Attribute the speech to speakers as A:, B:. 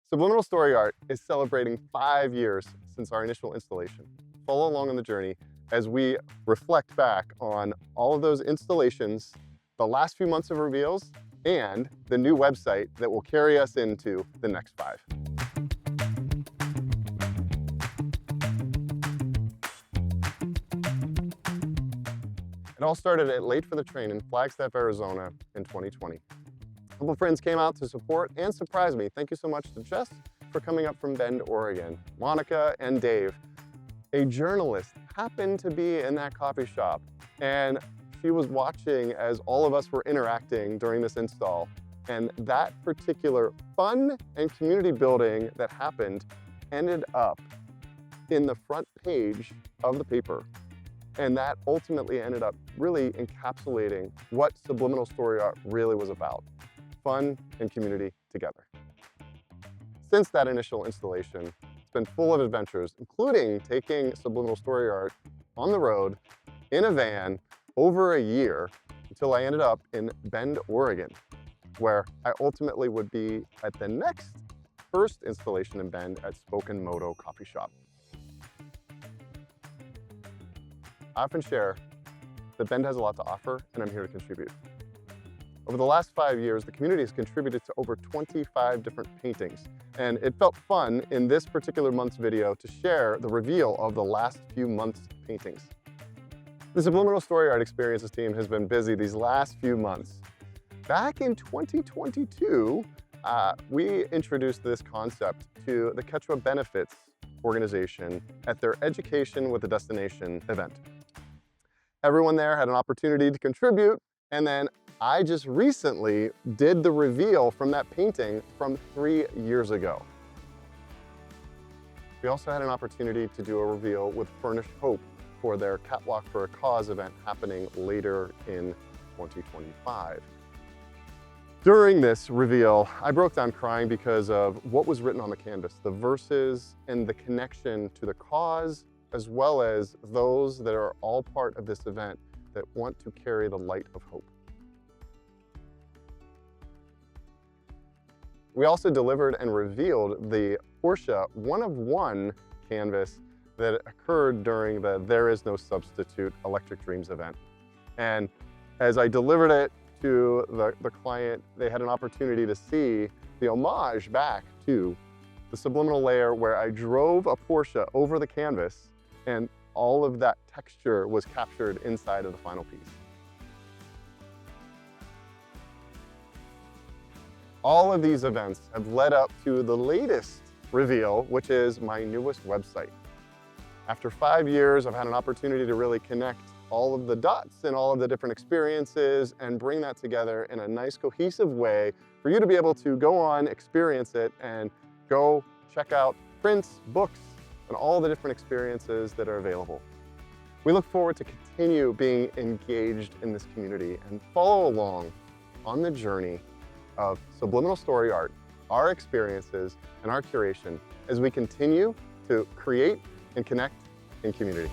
A: Subliminal Story Art is celebrating 5 years since our initial installation. Follow along on the journey as we reflect back on all of those installations, the last few months of reveals, and the new website that will carry us into the next 5. It all started at Late for the Train in Flagstaff, Arizona in 2020. A couple friends came out to support and surprise me. Thank you so much to Jess for coming up from Bend, Oregon. Monica and Dave. A journalist happened to be in that coffee shop, and she was watching as all of us were interacting during this install. And that particular fun and community building that happened ended up in the front page of the paper. And that ultimately ended up really encapsulating what Subliminal Story Art really was about. Fun and community together. Since that initial installation, it's been full of adventures, including taking Subliminal Story Art on the road in a van over a year until I ended up in Bend, Oregon, where I ultimately would be at the first installation in Bend at Spoken Moto Coffee Shop. I often share that Bend has a lot to offer, and I'm here to contribute. Over the last 5 years, the community has contributed to over 25 different paintings, and it felt fun in this particular month's video to share the reveal of the last few months' paintings. The Subliminal Story Art Experiences team has been busy these last few months. Back in 2022, we introduced this concept to the Quechua Benefits organization at their Education with a Destination event. Everyone there had an opportunity to contribute, and then I just recently did the reveal from that painting from 3 years ago. We also had an opportunity to do a reveal with Furnish Hope for their Catwalk for a Cause event happening later in 2025. During this reveal, I broke down crying because of what was written on the canvas, the verses and the connection to the cause, as well as those that are all part of this event that want to carry the light of hope. We also delivered and revealed the Porsche one-of-one canvas that occurred during the There Is No Substitute Electric Dreams event. And as I delivered it to the client, they had an opportunity to see the homage back to the subliminal layer where I drove a Porsche over the canvas, and all of that texture was captured inside of the final piece. All of these events have led up to the latest reveal, which is my newest website. After 5 years, I've had an opportunity to really connect all of the dots and all of the different experiences and bring that together in a nice cohesive way for you to be able to go on, experience it, and go check out prints, books, and all the different experiences that are available. We look forward to continue being engaged in this community and follow along on the journey of Subliminal Story Art, our experiences, and our curation as we continue to create and connect in community.